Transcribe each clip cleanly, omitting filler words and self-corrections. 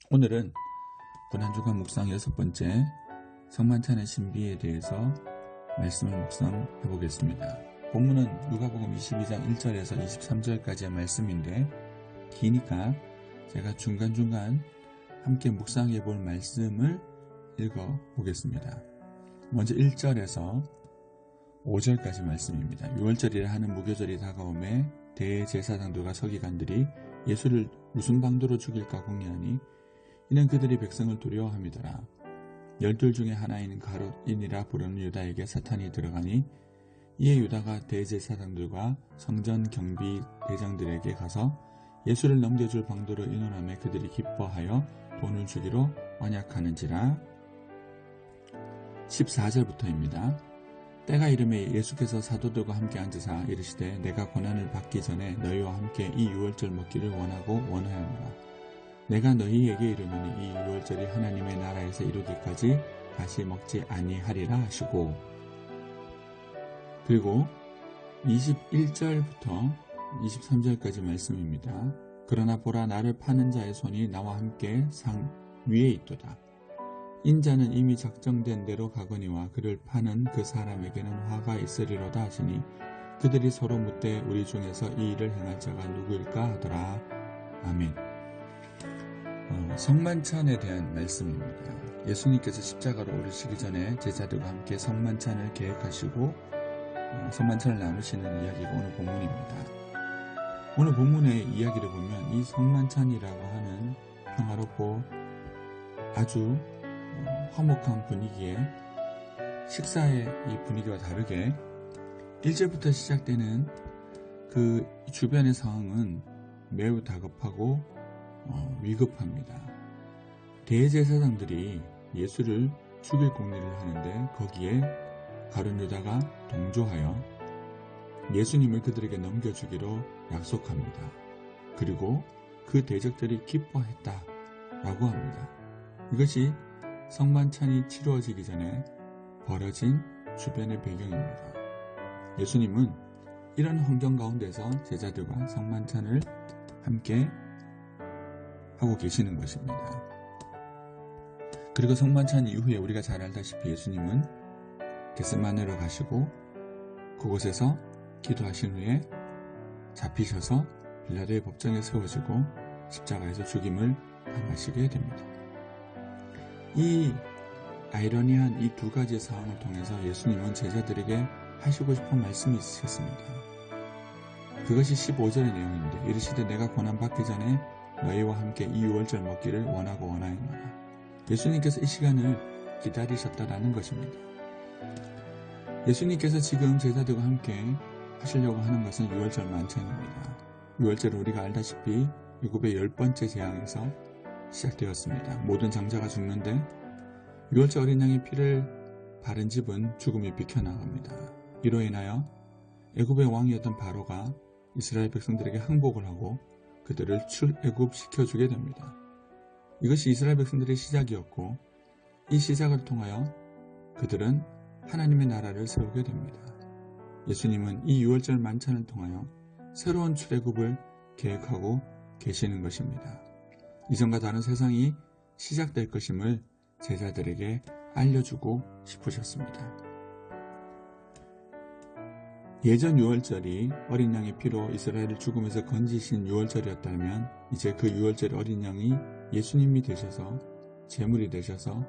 오늘은 고난주간 묵상 6번째 성만찬의 신비에 대해서 말씀을 묵상해 보겠습니다. 본문은 누가복음 22장 1절에서 23절까지의 말씀인데 기니까 제가 중간중간 함께 묵상해 볼 말씀을 읽어 보겠습니다. 먼저 1절에서 5절까지 말씀입니다. 6월절이라 하는 무교절이 다가오매 대제사장들과 서기관들이 예수를 무슨 방도로 죽일까 궁리하니 이는 그들이 백성을 두려워함이더라. 12 중에 하나인 가롯인이라 부르는 유다에게 사탄이 들어가니 이에 유다가 대제사장들과 성전 경비 대장들에게 가서 예수를 넘겨줄 방도로 의논하며 그들이 기뻐하여 돈을 주기로 언약하는지라. 14절부터입니다. 때가 이르매 예수께서 사도들과 함께 앉으사 이르시되 내가 고난을 받기 전에 너희와 함께 이 유월절 먹기를 원하고 원하노라. 내가 너희에게 이르노니 이 유월절이 하나님의 나라에서 이루기까지 다시 먹지 아니하리라 하시고, 그리고 21절부터 23절까지 말씀입니다. 그러나 보라, 나를 파는 자의 손이 나와 함께 상 위에 있도다. 인자는 이미 작정된 대로 가거니와 그를 파는 그 사람에게는 화가 있으리로다 하시니 그들이 서로 묻되 우리 중에서 이 일을 행할 자가 누구일까 하더라. 아멘. 성만찬에 대한 말씀입니다. 예수님께서 십자가로 오르시기 전에 제자들과 함께 성만찬을 계획하시고 성만찬을 나누시는 이야기가 오늘 본문입니다. 오늘 본문의 이야기를 보면 이 성만찬이라고 하는 평화롭고 아주 화목한 분위기에, 식사의 이 분위기와 다르게 1절부터 시작되는 그 주변의 상황은 매우 다급하고 위급합니다. 대제사장들이 예수를 죽일 공리를 하는데 거기에 가룟 유다가 동조하여 예수님을 그들에게 넘겨주기로 약속합니다. 그리고 그 대적들이 기뻐했다라고 합니다. 이것이 성만찬이 치루어지기 전에 벌어진 주변의 배경입니다. 예수님은 이런 환경 가운데서 제자들과 성만찬을 함께 하고 계시는 것입니다. 그리고 성만찬 이후에 우리가 잘 알다시피 예수님은 겟세마네로 가시고 그곳에서 기도하신 후에 잡히셔서 빌라도의 법정에 세워지고 십자가에서 죽임을 당하시게 됩니다. 이 아이러니한 이 두 가지의 상황을 통해서 예수님은 제자들에게 하시고 싶은 말씀이 있으셨습니다. 그것이 15절의 내용인데 이르시되 내가 고난받기 전에 너희와 함께 이 유월절 먹기를 원하고 원하였노라. 예수님께서 이 시간을 기다리셨다라는 것입니다. 예수님께서 지금 제자들과 함께 하시려고 하는 것은 유월절 만찬입니다. 유월절은 우리가 알다시피 율법의 10번째 재앙에서 시작되었습니다. 모든 장자가 죽는데 유월절 어린 양의 피를 바른 집은 죽음이 비켜나갑니다. 이로 인하여 애굽의 왕이었던 바로가 이스라엘 백성들에게 항복을 하고 그들을 출애굽시켜주게 됩니다. 이것이 이스라엘 백성들의 시작이었고 이 시작을 통하여 그들은 하나님의 나라를 세우게 됩니다. 예수님은 이 유월절 만찬을 통하여 새로운 출애굽을 계획하고 계시는 것입니다. 이전과 다른 세상이 시작될 것임을 제자들에게 알려주고 싶으셨습니다. 예전 유월절이 어린 양의 피로 이스라엘을 죽음에서 건지신 유월절이었다면 이제 그 유월절 어린 양이 예수님이 되셔서 제물이 되셔서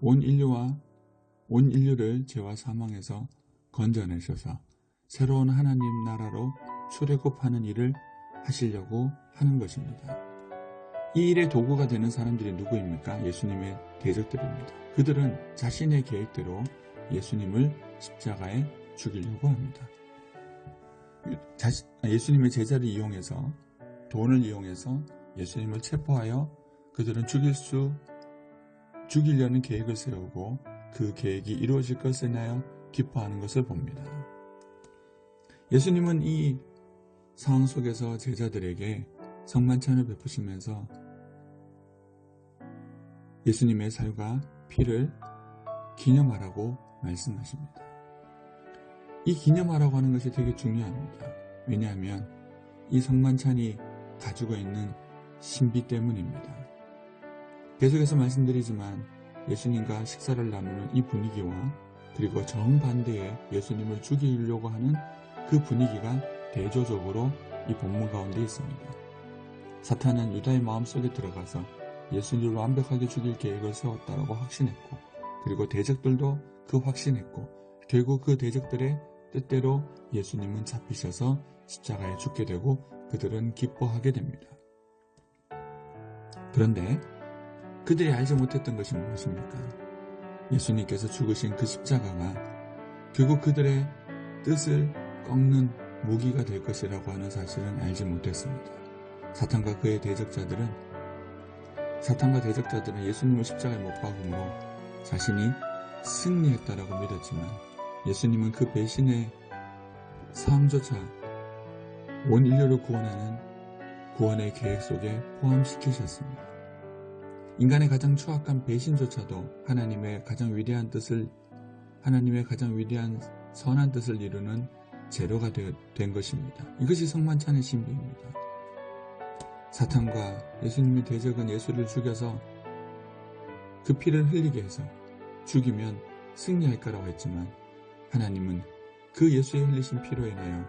온 인류를 죄와 사망에서 건져내셔서 새로운 하나님 나라로 출애굽하는 일을 하시려고 하는 것입니다. 이 일의 도구가 되는 사람들이 누구입니까? 예수님의 대적들입니다. 그들은 자신의 계획대로 예수님을 십자가에 죽이려고 합니다. 예수님의 제자를 이용해서, 돈을 이용해서 예수님을 체포하여 그들은 죽이려는 계획을 세우고 그 계획이 이루어질 것을 인하여 기뻐하는 것을 봅니다. 예수님은 이 상황 속에서 제자들에게 성만찬을 베푸시면서 예수님의 살과 피를 기념하라고 말씀하십니다. 이 기념하라고 하는 것이 되게 중요합니다. 왜냐하면 이 성만찬이 가지고 있는 신비 때문입니다. 계속해서 말씀드리지만 예수님과 식사를 나누는 이 분위기와 그리고 정반대의 예수님을 죽이려고 하는 그 분위기가 대조적으로 이 본문 가운데 있습니다. 사탄은 유다의 마음속에 들어가서 예수님을 완벽하게 죽일 계획을 세웠다라고 확신했고, 그리고 대적들도 그 확신했고, 결국 그 대적들의 뜻대로 예수님은 잡히셔서 십자가에 죽게 되고 그들은 기뻐하게 됩니다. 그런데 그들이 알지 못했던 것이 무엇입니까? 예수님께서 죽으신 그 십자가가 결국 그들의 뜻을 꺾는 무기가 될 것이라고 하는 사실은 알지 못했습니다. 사탄과 대적자들은 예수님을 십자가에 못 박음으로 자신이 승리했다라고 믿었지만, 예수님은 그 배신의 상황조차 온 인류를 구원하는 구원의 계획 속에 포함시키셨습니다. 인간의 가장 추악한 배신조차도 하나님의 가장 위대한 선한 뜻을 이루는 재료가 된 것입니다. 이것이 성만찬의 신비입니다. 사탄과 예수님의 대적은 예수를 죽여서 그 피를 흘리게 해서 죽이면 승리할 거라고 했지만, 하나님은 그 예수의 흘리신 피로 인하여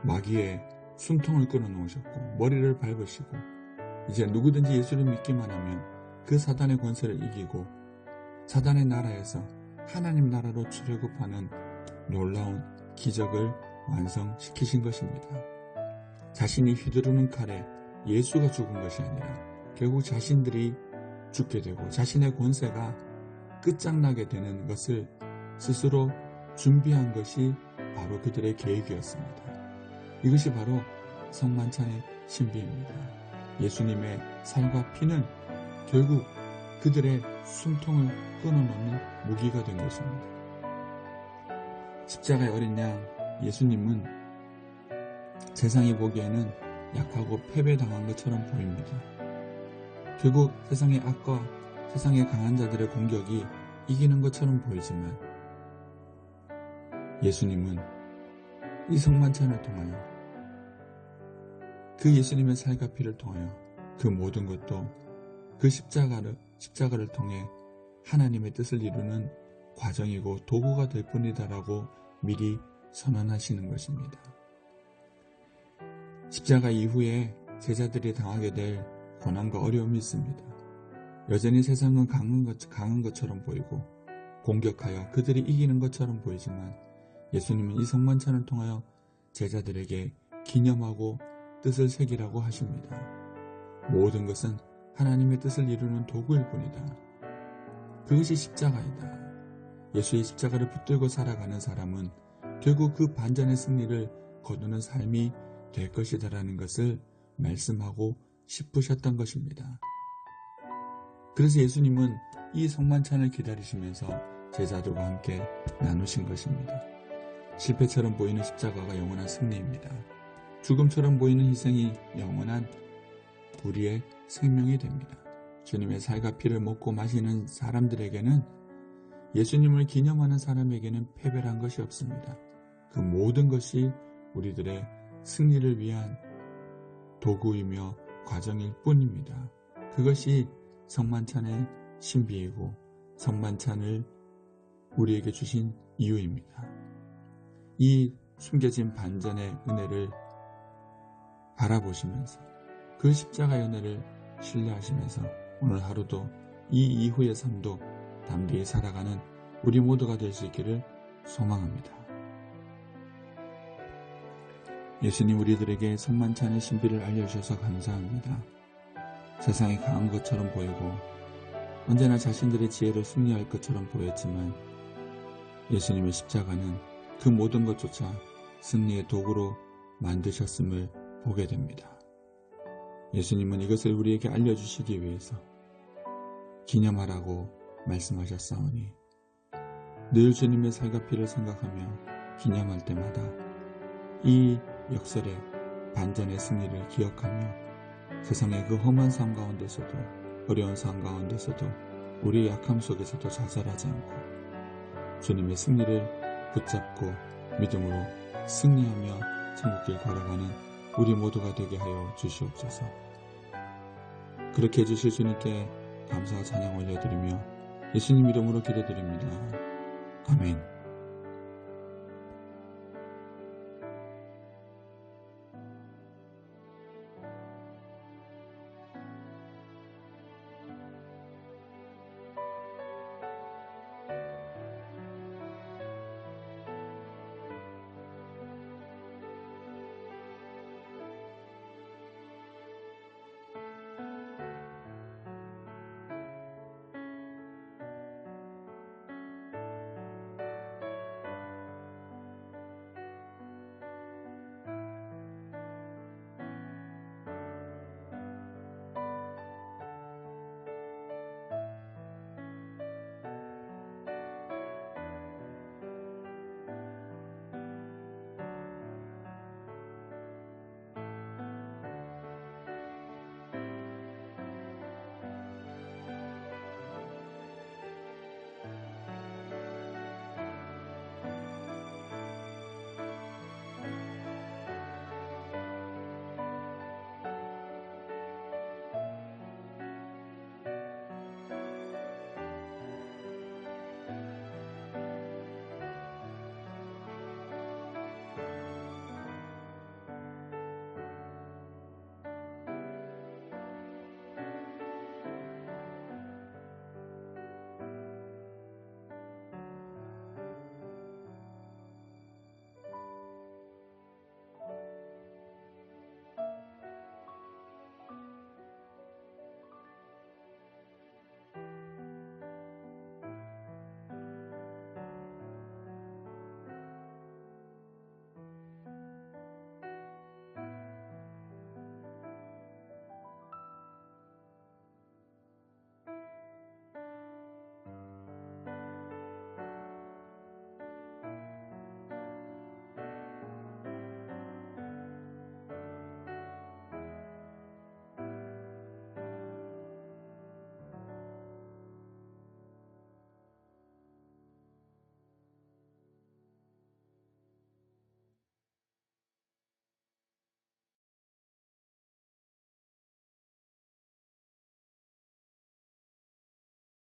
마귀의 숨통을 끊어놓으셨고 머리를 밟으시고, 이제 누구든지 예수를 믿기만 하면 그 사단의 권세를 이기고 사단의 나라에서 하나님 나라로 출애굽하는 놀라운 기적을 완성시키신 것입니다. 자신이 휘두르는 칼에 예수가 죽은 것이 아니라 결국 자신들이 죽게 되고 자신의 권세가 끝장나게 되는 것을 스스로 준비한 것이 바로 그들의 계획이었습니다. 이것이 바로 성만찬의 신비입니다. 예수님의 살과 피는 결국 그들의 숨통을 끊어놓는 무기가 된 것입니다. 십자가의 어린 양 예수님은 세상이 보기에는 약하고 패배당한 것처럼 보입니다. 결국 세상의 악과 세상의 강한 자들의 공격이 이기는 것처럼 보이지만, 예수님은 이 성만찬을 통하여, 그 예수님의 살과 피를 통하여 그 모든 것도 그 십자가를 통해 하나님의 뜻을 이루는 과정이고 도구가 될 뿐이다라고 미리 선언하시는 것입니다. 십자가 이후에 제자들이 당하게 될 고난과 어려움이 있습니다. 여전히 세상은 강한 것처럼 보이고 공격하여 그들이 이기는 것처럼 보이지만, 예수님은 이 성만찬을 통하여 제자들에게 기념하고 뜻을 새기라고 하십니다. 모든 것은 하나님의 뜻을 이루는 도구일 뿐이다. 그것이 십자가이다. 예수의 십자가를 붙들고 살아가는 사람은 결국 그 반전의 승리를 거두는 삶이 될 것이다라는 것을 말씀하고 싶으셨던 것입니다. 그래서 예수님은 이 성만찬을 기다리시면서 제자들과 함께 나누신 것입니다. 실패처럼 보이는 십자가가 영원한 승리입니다. 죽음처럼 보이는 희생이 영원한 우리의 생명이 됩니다. 주님의 살과 피를 먹고 마시는 사람들에게는, 예수님을 기념하는 사람에게는 패배란 것이 없습니다. 그 모든 것이 우리들의 승리를 위한 도구이며 과정일 뿐입니다. 그것이 성만찬의 신비이고 성만찬을 우리에게 주신 이유입니다. 이 숨겨진 반전의 은혜를 바라보시면서 그 십자가의 은혜를 신뢰하시면서 오늘 하루도 이 이후의 삶도 담대히 살아가는 우리 모두가 될 수 있기를 소망합니다. 예수님 우리들에게 성만찬의 신비를 알려주셔서 감사합니다. 세상이 강한 것처럼 보이고 언제나 자신들의 지혜로 승리할 것처럼 보였지만, 예수님의 십자가는 그 모든 것조차 승리의 도구로 만드셨음을 보게 됩니다. 예수님은 이것을 우리에게 알려주시기 위해서 기념하라고 말씀하셨사오니, 늘 주님의 살과 피를 생각하며 기념할 때마다 이 역설의 반전의 승리를 기억하며 세상의 그 험한 삶 가운데서도, 어려운 삶 가운데서도, 우리의 약함 속에서도 좌절하지 않고 주님의 승리를 붙잡고 믿음으로 승리하며 천국길 걸어가는 우리 모두가 되게 하여 주시옵소서. 그렇게 해주실 주님께 감사와 찬양 올려드리며 예수님 이름으로 기도드립니다. 아멘.